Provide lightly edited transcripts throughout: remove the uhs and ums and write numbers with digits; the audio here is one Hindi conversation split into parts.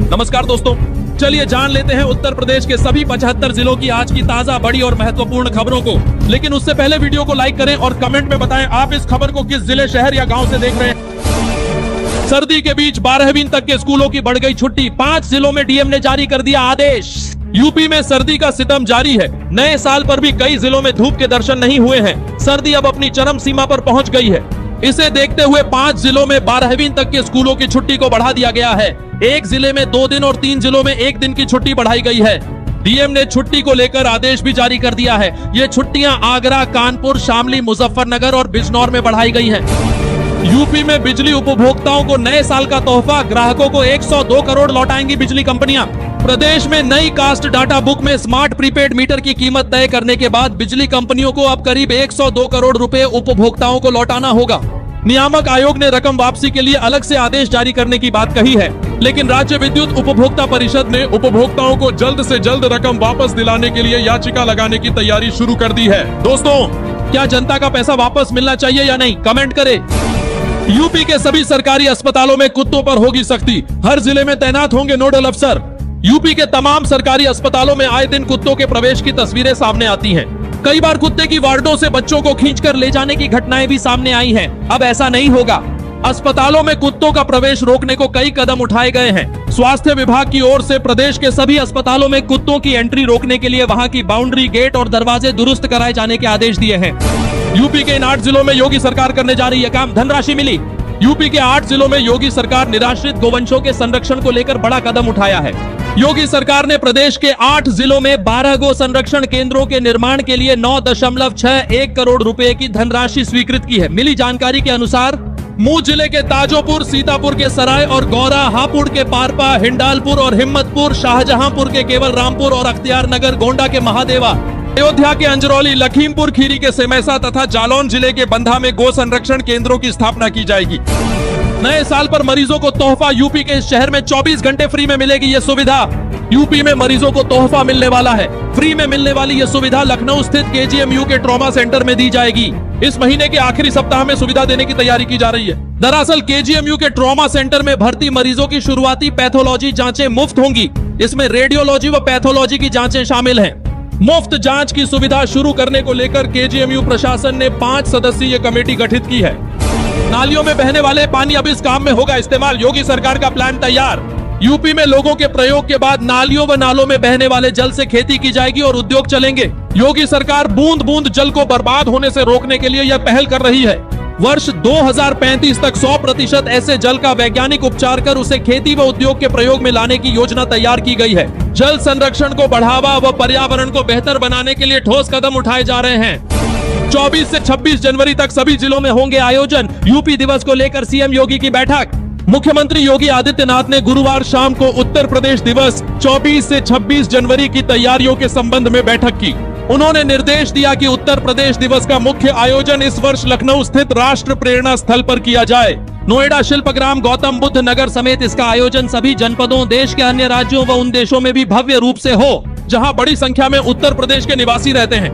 नमस्कार दोस्तों, चलिए जान लेते हैं उत्तर प्रदेश के सभी 75 जिलों की आज की ताजा, बड़ी और महत्वपूर्ण खबरों को। लेकिन उससे पहले वीडियो को लाइक करें और कमेंट में बताएं आप इस खबर को किस जिले, शहर या गांव से देख रहे हैं। सर्दी के बीच 12वीं तक के स्कूलों की बढ़ गई छुट्टी, 5 जिलों में डीएम ने जारी कर दिया आदेश। यूपी में सर्दी का सितम जारी है। नए साल पर भी कई जिलों में धूप के दर्शन नहीं हुए हैं। सर्दी अब अपनी चरम सीमा पर पहुंच गई है। इसे देखते हुए 5 जिलों में 12वीं तक के स्कूलों की छुट्टी को बढ़ा दिया गया है। एक जिले में 2 दिन और 3 जिलों में 1 दिन की छुट्टी बढ़ाई गई है। डीएम ने छुट्टी को लेकर आदेश भी जारी कर दिया है। ये छुट्टियां आगरा, कानपुर, शामली, मुजफ्फरनगर और बिजनौर में बढ़ाई गई हैं। यूपी में बिजली उपभोक्ताओं को नए साल का तोहफा, ग्राहकों को 102 करोड़ लौटाएंगी बिजली कंपनियां। प्रदेश में नई कास्ट डाटा बुक में स्मार्ट प्रीपेड मीटर की कीमत तय करने के बाद बिजली कंपनियों को अब करीब 102 करोड़ रुपए उपभोक्ताओं को लौटाना होगा। नियामक आयोग ने रकम वापसी के लिए अलग से आदेश जारी करने की बात कही है, लेकिन राज्य विद्युत उपभोक्ता परिषद ने उपभोक्ताओं को जल्द से जल्द रकम वापस दिलाने के लिए याचिका लगाने की तैयारी शुरू कर दी है। दोस्तों, क्या जनता का पैसा वापस मिलना चाहिए या नहीं, कमेंट करें। यूपी के सभी सरकारी अस्पतालों में कुत्तों पर होगी सख्ती, हर जिले में तैनात होंगे नोडल अफसर। यूपी के तमाम सरकारी अस्पतालों में आए दिन कुत्तों के प्रवेश की तस्वीरें सामने आती हैं। कई बार कुत्ते की वार्डों से बच्चों को खींचकर ले जाने की घटनाएं भी सामने आई हैं। अब ऐसा नहीं होगा। अस्पतालों में कुत्तों का प्रवेश रोकने को कई कदम उठाए गए हैं। स्वास्थ्य विभाग की ओर से प्रदेश के सभी अस्पतालों में कुत्तों की एंट्री रोकने के लिए वहां की बाउंड्री, गेट और दरवाजे दुरुस्त कराए जाने के आदेश दिए हैं। यूपी के इन 8 जिलों में योगी सरकार करने जा रही है काम, धनराशि मिली। यूपी के 8 जिलों में योगी सरकार निराश्रित गोवंशों के संरक्षण को लेकर बड़ा कदम उठाया है। योगी सरकार ने प्रदेश के 8 जिलों में 12 गो संरक्षण केंद्रों के निर्माण के लिए 9.61 करोड़ रुपए की धनराशि स्वीकृत की है। मिली जानकारी के अनुसार मऊ जिले के ताजोपुर, सीतापुर के सराय और गौरा, हापुड़ के पारपा, हिंडालपुर और हिम्मतपुर, शाहजहांपुर के केवल रामपुर और अख्तियार नगर, गोंडा के महादेवा, अयोध्या के अंजरौली, लखीमपुर खीरी के सेमैसा तथा जालौन जिले के बंधा में गो संरक्षण केंद्रों की स्थापना की जाएगी। नए साल पर मरीजों को तोहफा, यूपी के इस शहर में 24 घंटे फ्री में मिलेगी ये सुविधा। यूपी में मरीजों को तोहफा मिलने वाला है। फ्री में मिलने वाली ये सुविधा लखनऊ स्थित केजीएमयू के ट्रॉमा सेंटर में दी जाएगी। इस महीने के आखिरी सप्ताह में सुविधा देने की तैयारी की जा रही है। दरअसल केजीएमयू के ट्रॉमा सेंटर में भर्ती मरीजों की शुरुआती पैथोलॉजी जांचें मुफ्त होंगी। इसमें रेडियोलॉजी व पैथोलॉजी की जांचें शामिल हैं। मुफ्त जांच की सुविधा शुरू करने को लेकर केजीएमयू प्रशासन ने 5 सदस्यीय कमेटी गठित की है। नालियों में बहने वाले पानी अब इस काम में होगा इस्तेमाल, योगी सरकार का प्लान तैयार। यूपी में लोगों के प्रयोग के बाद नालियों व नालों में बहने वाले जल से खेती की जाएगी और उद्योग चलेंगे। योगी सरकार बूंद बूंद जल को बर्बाद होने से रोकने के लिए यह पहल कर रही है। वर्ष 2035 तक 100% ऐसे जल का वैज्ञानिक उपचार कर उसे खेती व उद्योग के प्रयोग में लाने की योजना तैयार की गई है। जल संरक्षण को बढ़ावा व पर्यावरण को बेहतर बनाने के लिए ठोस कदम उठाए जा रहे हैं। 24 से 26 जनवरी तक सभी जिलों में होंगे आयोजन। यूपी दिवस को लेकर सीएम योगी की बैठक। मुख्यमंत्री योगी आदित्यनाथ ने गुरुवार शाम को उत्तर प्रदेश दिवस 24 से 26 जनवरी की तैयारियों के संबंध में बैठक की। उन्होंने निर्देश दिया कि उत्तर प्रदेश दिवस का मुख्य आयोजन इस वर्ष लखनऊ स्थित राष्ट्र प्रेरणा स्थल पर किया जाए। नोएडा शिल्पग्राम, गौतम बुद्ध नगर समेत इसका आयोजन सभी जनपदों, देश के अन्य राज्यों व उन देशों में भी भव्य रूप से हो जहां बड़ी संख्या में उत्तर प्रदेश के निवासी रहते हैं।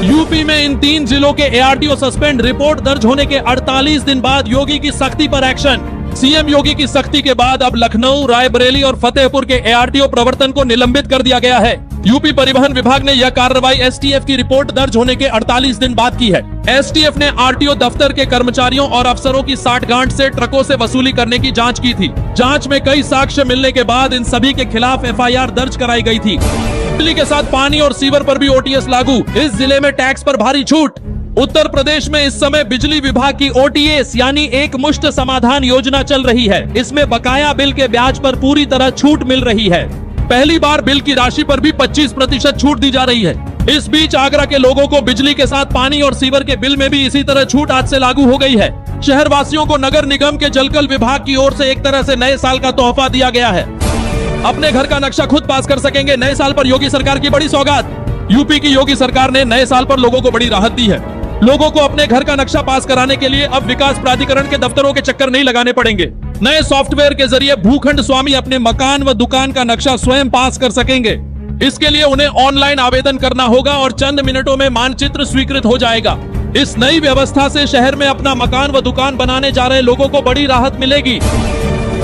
यूपी में इन 3 जिलों के एआरटीओ सस्पेंड, रिपोर्ट दर्ज होने के 48 दिन बाद योगी की सख्ती पर एक्शन। सीएम योगी की सख्ती के बाद अब लखनऊ, रायबरेली और फतेहपुर के एआरटीओ प्रवर्तन को निलंबित कर दिया गया है। यूपी परिवहन विभाग ने यह कार्रवाई एसटीएफ की रिपोर्ट दर्ज होने के 48 दिन बाद की है। एसटीएफ ने आरटीओ दफ्तर के कर्मचारियों और अफसरों की साठगांठ से ट्रकों से वसूली करने की जांच की थी। जांच में कई साक्ष्य मिलने के बाद इन सभी के खिलाफ एफआईआर दर्ज कराई गई थी। दिल्ली के साथ पानी और सीवर पर भी ओटीएस लागू, इस जिले में टैक्स पर भारी छूट। उत्तर प्रदेश में इस समय बिजली विभाग की ओटीएस यानी एक मुश्त समाधान योजना चल रही है। इसमें बकाया बिल के ब्याज पर पूरी तरह छूट मिल रही है। पहली बार बिल की राशि पर भी 25% छूट दी जा रही है। इस बीच आगरा के लोगों को बिजली के साथ पानी और सीवर के बिल में भी इसी तरह छूट आज से लागू हो गई है। शहर वासियों को नगर निगम के जलकल विभाग की ओर से एक तरह से नए साल का तोहफा दिया गया है। अपने घर का नक्शा खुद पास कर सकेंगे, नए साल पर योगी सरकार की बड़ी सौगात। यूपी की योगी सरकार ने नए साल पर लोगों को बड़ी राहत दी है। लोगों को अपने घर का नक्शा पास कराने के लिए अब विकास प्राधिकरण के दफ्तरों के चक्कर नहीं लगाने पड़ेंगे। नए सॉफ्टवेयर के जरिए भूखंड स्वामी अपने मकान व दुकान का नक्शा स्वयं पास कर सकेंगे। इसके लिए उन्हें ऑनलाइन आवेदन करना होगा और चंद मिनटों में मानचित्र स्वीकृत हो जाएगा। इस नई व्यवस्था से शहर में अपना मकान व दुकान बनाने जा रहे लोगों को बड़ी राहत मिलेगी।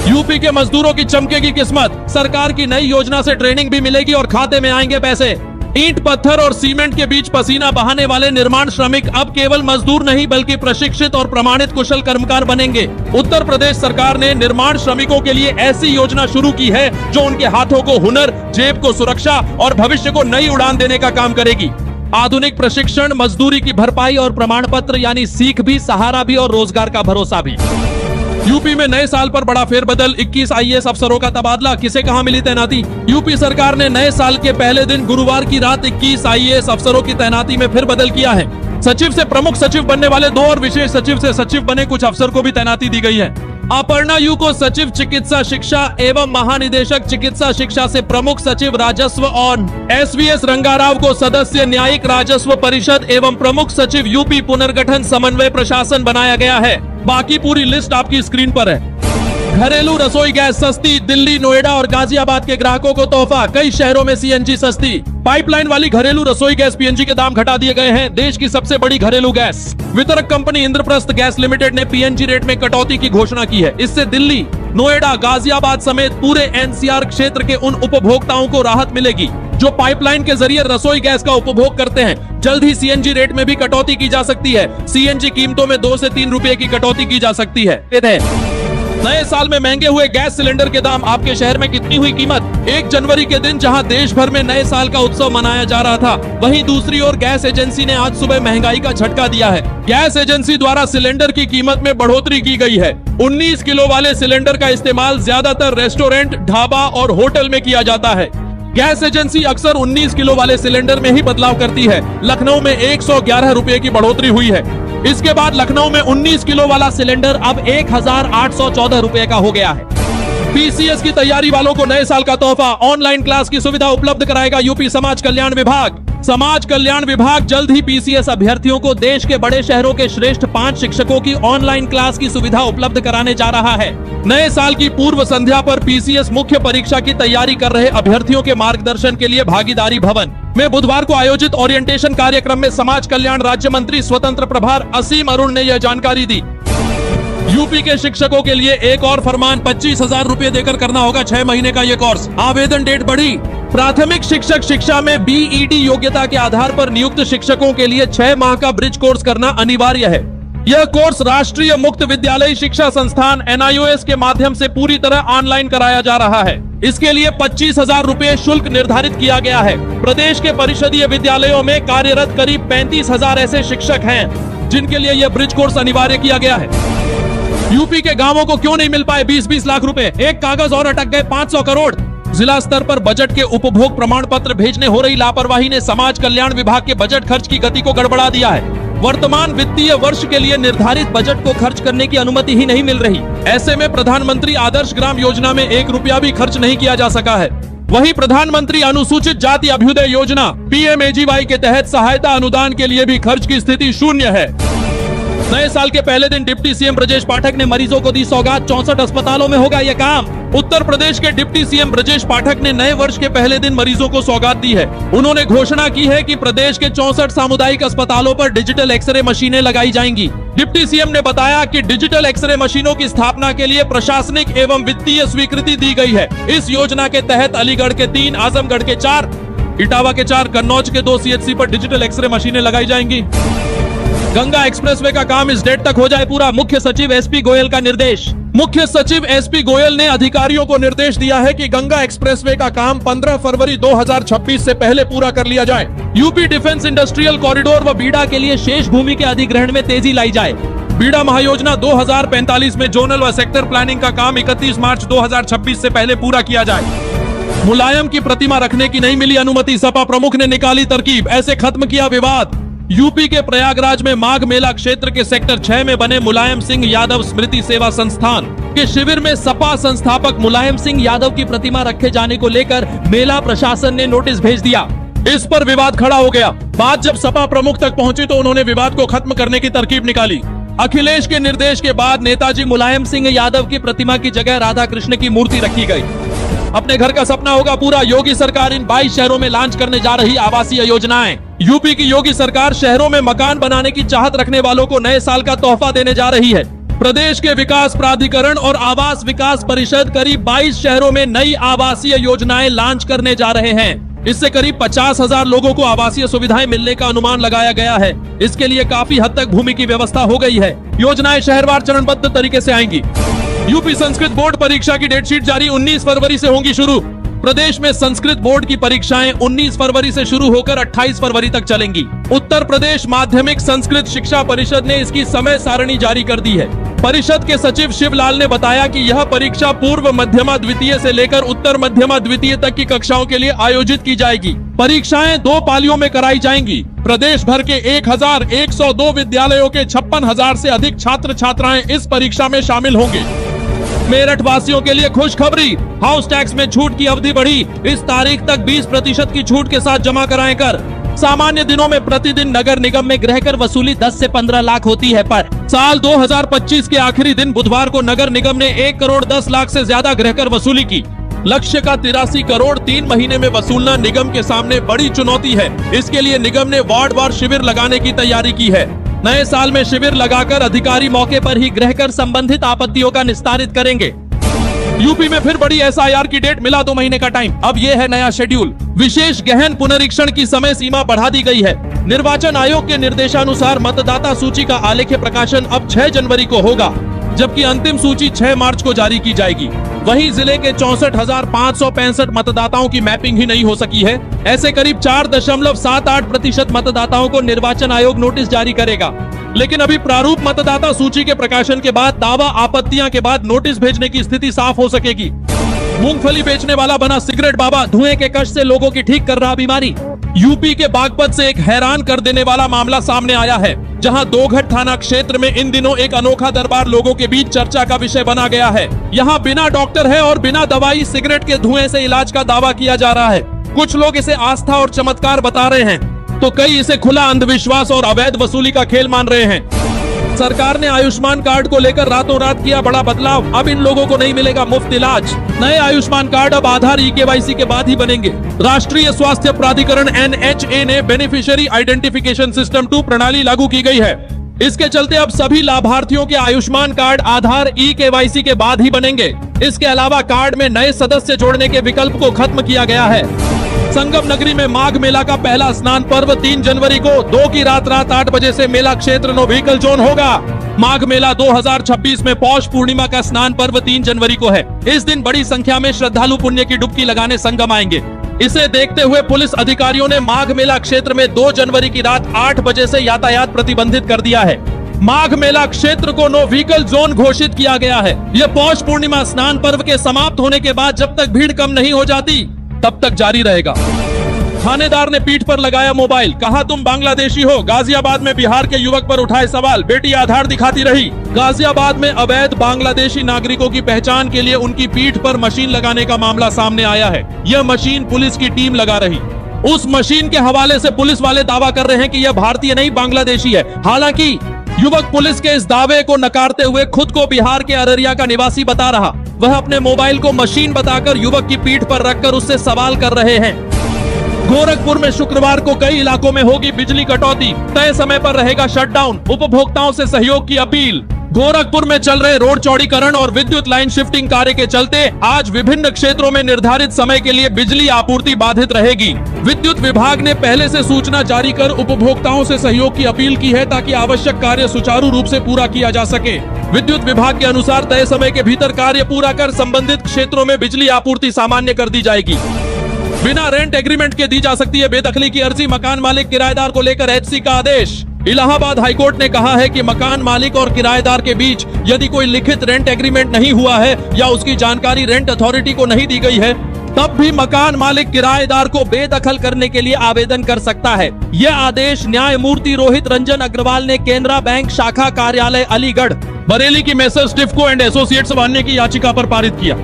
यूपी के मजदूरों की चमकेगी किस्मत, सरकार की नई योजना से ट्रेनिंग भी मिलेगी और खाते में आएंगे पैसे। ईंट पत्थर और सीमेंट के बीच पसीना बहाने वाले निर्माण श्रमिक अब केवल मजदूर नहीं बल्कि प्रशिक्षित और प्रमाणित कुशल कर्मकार बनेंगे। उत्तर प्रदेश सरकार ने निर्माण श्रमिकों के लिए ऐसी योजना शुरू की है जो उनके हाथों को हुनर, जेब को सुरक्षा और भविष्य को नई उड़ान देने का काम करेगी। आधुनिक प्रशिक्षण, मजदूरी की भरपाई और प्रमाण पत्र यानी सीख भी, सहारा भी और रोजगार का भरोसा भी। यूपी में नए साल पर बड़ा फेरबदल, 21 आईएएस अफसरों का तबादला, किसे कहां मिली तैनाती। यूपी सरकार ने नए साल के पहले दिन गुरुवार की रात 21 आईएएस अफसरों की तैनाती में फिर बदल किया है। सचिव से प्रमुख सचिव बनने वाले 2 और विशेष सचिव से सचिव बने कुछ अफसर को भी तैनाती दी गई है। अपर्णा यू को सचिव चिकित्सा शिक्षा एवं महानिदेशक चिकित्सा शिक्षा से प्रमुख सचिव राजस्व और एसवीएस रंगाराव को सदस्य न्यायिक राजस्व परिषद एवं प्रमुख सचिव यूपी पुनर्गठन समन्वय प्रशासन बनाया गया है। बाकी पूरी लिस्ट आपकी स्क्रीन पर है। घरेलू रसोई गैस सस्ती, दिल्ली, नोएडा और गाजियाबाद के ग्राहकों को तोहफा, कई शहरों में सीएनजी सस्ती। पाइपलाइन वाली घरेलू रसोई गैस पीएनजी के दाम घटा दिए गए हैं। देश की सबसे बड़ी घरेलू गैस वितरक कंपनी इंद्रप्रस्थ गैस लिमिटेड ने पीएनजी रेट में कटौती की घोषणा की है। इससे दिल्ली, नोएडा, गाजियाबाद समेत पूरे एनसीआर क्षेत्र के उन उपभोक्ताओं को राहत मिलेगी जो पाइपलाइन के जरिए रसोई गैस का उपभोग करते हैं। जल्द ही सीएनजी रेट में भी कटौती की जा सकती है। सीएनजी कीमतों में 2 से 3 रुपए की कटौती की जा सकती है। नए साल में महंगे हुए गैस सिलेंडर के दाम, आपके शहर में कितनी हुई कीमत। 1 जनवरी के दिन जहां देश भर में नए साल का उत्सव मनाया जा रहा था, वहीं दूसरी ओर गैस एजेंसी ने आज सुबह महंगाई का झटका दिया है। गैस एजेंसी द्वारा सिलेंडर की कीमत में बढ़ोतरी की गई है। 19 किलो वाले सिलेंडर का इस्तेमाल ज्यादातर रेस्टोरेंट, ढाबा और होटल में किया जाता है। गैस एजेंसी अक्सर 19 किलो वाले सिलेंडर में ही बदलाव करती है। लखनऊ में 111 रुपए की बढ़ोतरी हुई है। इसके बाद लखनऊ में 19 किलो वाला सिलेंडर अब 1814 रुपए का हो गया है। पीसीएस की तैयारी वालों को नए साल का तोहफा, ऑनलाइन क्लास की सुविधा उपलब्ध कराएगा यूपी समाज कल्याण विभाग। समाज कल्याण विभाग जल्द ही पीसीएस अभ्यर्थियों को देश के बड़े शहरों के श्रेष्ठ 5 शिक्षकों की ऑनलाइन क्लास की सुविधा उपलब्ध कराने जा रहा है। नए साल की पूर्व संध्या पर पीसीएस मुख्य परीक्षा की तैयारी कर रहे अभ्यर्थियों के मार्गदर्शन के लिए भागीदारी भवन में बुधवार को आयोजित ओरिएंटेशन कार्यक्रम में समाज कल्याण राज्य मंत्री स्वतंत्र प्रभार असीम अरुण ने यह जानकारी दी। यूपी के शिक्षकों के लिए एक और फरमान, 25,000 रुपए देकर करना होगा 6 महीने का ये कोर्स। आवेदन डेट बढ़ी। प्राथमिक शिक्षक शिक्षा में बीईडी योग्यता के आधार पर नियुक्त शिक्षकों के लिए 6 माह का ब्रिज कोर्स करना अनिवार्य है। यह कोर्स राष्ट्रीय मुक्त विद्यालय शिक्षा संस्थान NIOS के माध्यम से पूरी तरह ऑनलाइन कराया जा रहा है। इसके लिए 25,000 रुपए शुल्क निर्धारित किया गया है। प्रदेश के परिषदीय विद्यालयों में कार्यरत करीब 35,000 ऐसे शिक्षक हैं जिनके लिए यह ब्रिज कोर्स अनिवार्य किया गया है। यूपी के गांवों को क्यों नहीं मिल पाए 20-20 लाख रुपए, एक कागज और अटक गए 500 करोड़। जिला स्तर पर बजट के उपभोग प्रमाण पत्र भेजने हो रही लापरवाही ने समाज कल्याण विभाग के बजट खर्च की गति को गड़बड़ा दिया है। वर्तमान वित्तीय वर्ष के लिए निर्धारित बजट को खर्च करने की अनुमति ही नहीं मिल रही। ऐसे में प्रधानमंत्री आदर्श ग्राम योजना में 1 रुपया भी खर्च नहीं किया जा सका है। वहीं प्रधानमंत्री अनुसूचित जाति अभ्युदय योजना PMAGY के तहत सहायता अनुदान के लिए भी खर्च की स्थिति शून्य है। नए साल के पहले दिन डिप्टी सीएम ब्रजेश पाठक ने मरीजों को दी सौगात, 64 अस्पतालों में होगा यह काम। उत्तर प्रदेश के डिप्टी सीएम ब्रजेश पाठक ने नए वर्ष के पहले दिन मरीजों को सौगात दी है। उन्होंने घोषणा की है कि प्रदेश के 64 सामुदायिक अस्पतालों पर डिजिटल एक्सरे मशीनें लगाई जाएंगी। डिप्टी सीएम ने बताया कि डिजिटल एक्सरे मशीनों की स्थापना के लिए प्रशासनिक एवं वित्तीय स्वीकृति दी गई है। इस योजना के तहत अलीगढ़ के 3, आजमगढ़ के 4, इटावा के 4, कन्नौज के 2 CHC पर डिजिटल एक्सरे मशीनें लगाई जाएंगी। गंगा एक्सप्रेसवे का काम इस डेट तक हो जाए पूरा, मुख्य सचिव SP गोयल का निर्देश। मुख्य सचिव SP गोयल ने अधिकारियों को निर्देश दिया है कि गंगा एक्सप्रेसवे का काम 15 फरवरी 2026 से पहले पूरा कर लिया जाए। यूपी डिफेंस इंडस्ट्रियल कॉरिडोर व बीडा के लिए शेष भूमि के अधिग्रहण में तेजी लाई जाए। बीडा महायोजना 2045 में जोनल व सेक्टर प्लानिंग का काम 31 मार्च 2026 से पहले पूरा किया जाए। मुलायम की प्रतिमा रखने की नहीं मिली अनुमति, सपा प्रमुख ने निकाली तरकीब, ऐसे खत्म किया विवाद। यूपी के प्रयागराज में माघ मेला क्षेत्र के सेक्टर 6 में बने मुलायम सिंह यादव स्मृति सेवा संस्थान के शिविर में सपा संस्थापक मुलायम सिंह यादव की प्रतिमा रखे जाने को लेकर मेला प्रशासन ने नोटिस भेज दिया। इस पर विवाद खड़ा हो गया। बात जब सपा प्रमुख तक पहुंची तो उन्होंने विवाद को खत्म करने की तरकीब निकाली। अखिलेश के निर्देश के बाद नेताजी मुलायम सिंह यादव की प्रतिमा की जगह राधा कृष्ण की मूर्ति रखी गई। अपने घर का सपना होगा पूरा, योगी सरकार इन 22 शहरों में लॉन्च करने जा रही आवासीय योजनाएं। यूपी की योगी सरकार शहरों में मकान बनाने की चाहत रखने वालों को नए साल का तोहफा देने जा रही है। प्रदेश के विकास प्राधिकरण और आवास विकास परिषद करीब 22 शहरों में नई आवासीय योजनाएं लॉन्च करने जा रहे हैं। इससे करीब 50,000 लोगों को आवासीय सुविधाएं मिलने का अनुमान लगाया गया है। इसके लिए काफी हद तक भूमि की व्यवस्था हो गई है। योजनाएं शहरवार चरणबद्ध तरीके से आएंगी। यूपी संस्कृत बोर्ड परीक्षा की डेटशीट जारी 19 फरवरी से होंगी शुरू। प्रदेश में संस्कृत बोर्ड की परीक्षाएं 19 फरवरी से शुरू होकर 28 फरवरी तक चलेंगी। उत्तर प्रदेश माध्यमिक संस्कृत शिक्षा परिषद ने इसकी समय सारणी जारी कर दी है। परिषद के सचिव शिवलाल ने बताया कि यह परीक्षा पूर्व मध्यमा द्वितीय से लेकर उत्तर मध्यमा द्वितीय तक की कक्षाओं के लिए आयोजित की जाएगी। परीक्षाएं 2 पालियों में कराई जाएंगी। प्रदेश भर के 1102 विद्यालयों के 56,000 से अधिक छात्र छात्राएं इस परीक्षा में शामिल होंगे। मेरठ वासियों के लिए खुशखबरी, हाउस टैक्स में छूट की अवधि बढ़ी। इस तारीख तक 20% की छूट के साथ जमा कराएं कर। सामान्य दिनों में प्रतिदिन नगर निगम में गृह कर वसूली 10 से 15 लाख होती है, पर साल 2025 के आखिरी दिन बुधवार को नगर निगम ने 1 करोड़ 10 लाख से ज्यादा गृह कर वसूली की। लक्ष्य का 83 करोड़ 3 महीने में वसूलना निगम के सामने बड़ी चुनौती है। इसके लिए निगम ने वार्ड शिविर लगाने की तैयारी की है। नए साल में शिविर लगाकर अधिकारी मौके पर ही गृह कर संबंधित आपत्तियों का निस्तारित करेंगे। यूपी में फिर बड़ी एसआईआर की डेट, मिला 2 महीने का टाइम। अब ये है नया शेड्यूल। विशेष गहन पुनरीक्षण की समय सीमा बढ़ा दी गई है। निर्वाचन आयोग के निर्देशानुसार मतदाता सूची का आलेख्य प्रकाशन अब 6 जनवरी को होगा, जबकि अंतिम सूची 6 मार्च को जारी की जाएगी। वहीं जिले के 64,565 मतदाताओं की मैपिंग ही नहीं हो सकी है। ऐसे करीब 4.78% मतदाताओं को निर्वाचन आयोग नोटिस जारी करेगा। लेकिन अभी प्रारूप मतदाता सूची के प्रकाशन के बाद दावा आपत्तियां के बाद नोटिस भेजने की स्थिति साफ हो सकेगी। मूंगफली बेचने वाला बना सिगरेट बाबा, धुएं के कष्ट से लोगों की ठीक कर रहा बीमारी। यूपी के बागपत से एक हैरान कर देने वाला मामला सामने आया है, जहां दोघट थाना क्षेत्र में इन दिनों एक अनोखा दरबार लोगों के बीच चर्चा का विषय बना गया है। यहां बिना डॉक्टर है और बिना दवाई सिगरेट के धुएं से इलाज का दावा किया जा रहा है। कुछ लोग इसे आस्था और चमत्कार बता रहे हैं, तो कई इसे खुला अंधविश्वास और अवैध वसूली का खेल मान रहे हैं। सरकार ने आयुष्मान कार्ड को लेकर रातों रात किया बड़ा बदलाव। अब इन लोगों को नहीं मिलेगा मुफ्त इलाज। नए आयुष्मान कार्ड अब आधार ई-केवाईसी के बाद ही बनेंगे। राष्ट्रीय स्वास्थ्य प्राधिकरण NHA ने बेनिफिशियरी आइडेंटिफिकेशन सिस्टम 2 प्रणाली लागू की गई है। इसके चलते अब सभी लाभार्थियों के आयुष्मान कार्ड आधार ई-केवाईसी के बाद ही बनेंगे। इसके अलावा कार्ड में नए सदस्य जोड़ने के विकल्प को खत्म किया गया है। संगम नगरी में माघ मेला का पहला स्नान पर्व 3 जनवरी को 2 की रात 8 बजे से मेला क्षेत्र नो व्हीकल जोन होगा। माघ मेला 2026 में पौष पूर्णिमा का स्नान पर्व 3 जनवरी को है। इस दिन बड़ी संख्या में श्रद्धालु पुण्य की डुबकी लगाने संगम आएंगे। इसे देखते हुए पुलिस अधिकारियों ने माघ मेला क्षेत्र में 2 जनवरी की रात 8 बजे से यातायात प्रतिबंधित कर दिया है। माघ मेला क्षेत्र को नो व्हीकल जोन घोषित किया गया है। यह पौष पूर्णिमा स्नान पर्व के समाप्त होने के बाद जब तक भीड़ कम नहीं हो जाती तब तक जारी रहेगा। थानेदार ने पीठ पर लगाया मोबाइल, कहा तुम बांग्लादेशी हो। गाजियाबाद में बिहार के युवक पर उठाए सवाल, बेटी आधार दिखाती रही। गाजियाबाद में अवैध बांग्लादेशी नागरिकों की पहचान के लिए उनकी पीठ पर मशीन लगाने का मामला सामने आया है। यह मशीन पुलिस की टीम लगा रही। उस मशीन के हवाले से पुलिस वाले दावा कर रहे हैं कि यह भारतीय नहीं बांग्लादेशी है। हालांकि युवक पुलिस के इस दावे को नकारते हुए खुद को बिहार के अररिया का निवासी बता रहा। वह अपने मोबाइल को मशीन बताकर युवक की पीठ पर रखकर उससे सवाल कर रहे हैं। गोरखपुर में शुक्रवार को कई इलाकों में होगी बिजली कटौती, तय समय पर रहेगा शटडाउन, उपभोक्ताओं से सहयोग की अपील। गोरखपुर में चल रहे रोड चौड़ीकरण और विद्युत लाइन शिफ्टिंग कार्य के चलते आज विभिन्न क्षेत्रों में निर्धारित समय के लिए बिजली आपूर्ति बाधित रहेगी। विद्युत विभाग ने पहले से सूचना जारी कर उपभोक्ताओं से सहयोग की अपील की है, ताकि आवश्यक कार्य सुचारू रूप से पूरा किया जा सके। विद्युत विभाग के अनुसार तय समय के भीतर कार्य पूरा कर संबंधित क्षेत्रों में बिजली आपूर्ति सामान्य कर दी जाएगी। बिना रेंट एग्रीमेंट के दी जा सकती है बेदखली की अर्जी, मकान मालिक किराएदार को लेकर HC का आदेश। इलाहाबाद हाईकोर्ट ने कहा है कि मकान मालिक और किराएदार के बीच यदि कोई लिखित रेंट एग्रीमेंट नहीं हुआ है या उसकी जानकारी रेंट अथॉरिटी को नहीं दी गई है, तब भी मकान मालिक किराएदार को बेदखल करने के लिए आवेदन कर सकता है। यह आदेश न्यायमूर्ति रोहित रंजन अग्रवाल ने केनरा बैंक शाखा कार्यालय अलीगढ़ बरेली की मेसर्स टिफ्को एंड एसोसिएट्स मानने की याचिका पर पारित किया।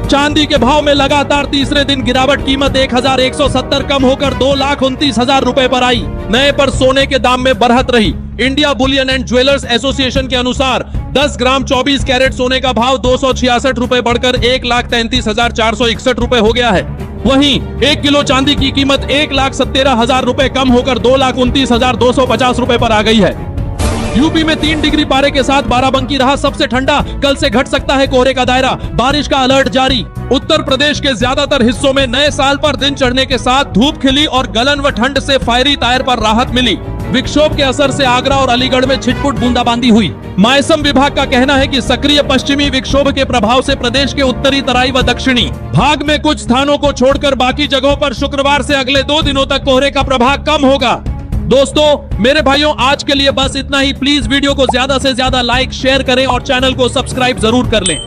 चांदी के भाव में लगातार तीसरे दिन गिरावट, कीमत 1170 कम होकर 2,29,000 रुपए पर आई। नए पर सोने के दाम में बढ़त रही। India Boolean and jewellers association के अनुसार 10 ग्राम 24 कैरेट सोने का भाव 266 रुपए बढ़कर 1,33,461 रुपए हो गया है। वहीं 1 किलो चांदी की कीमत 1,17,000 रुपए कम होकर 2,29,250 रुपए पर आ गई है। यूपी में 3 डिग्री पारे के साथ बाराबंकी रहा सबसे ठंडा। कल से घट सकता है कोहरे का दायरा, बारिश का अलर्ट जारी। उत्तर प्रदेश के ज्यादातर हिस्सों में नए साल पर दिन चढ़ने के साथ धूप खिली और गलन व ठंड से फायरी टायर पर राहत मिली। विक्षोभ के असर से आगरा और अलीगढ़ में छिटपुट बूंदाबांदी हुई। मौसम विभाग का कहना है कि सक्रिय पश्चिमी विक्षोभ के प्रभाव से प्रदेश के उत्तरी तराई व दक्षिणी भाग में कुछ स्थानों को छोड़कर बाकी जगहों पर शुक्रवार से अगले 2 दिनों तक कोहरे का प्रभाव कम होगा। दोस्तों, मेरे भाइयों, आज के लिए बस इतना ही। प्लीज वीडियो को ज्यादा से ज्यादा लाइक शेयर करें और चैनल को सब्सक्राइब जरूर कर लें।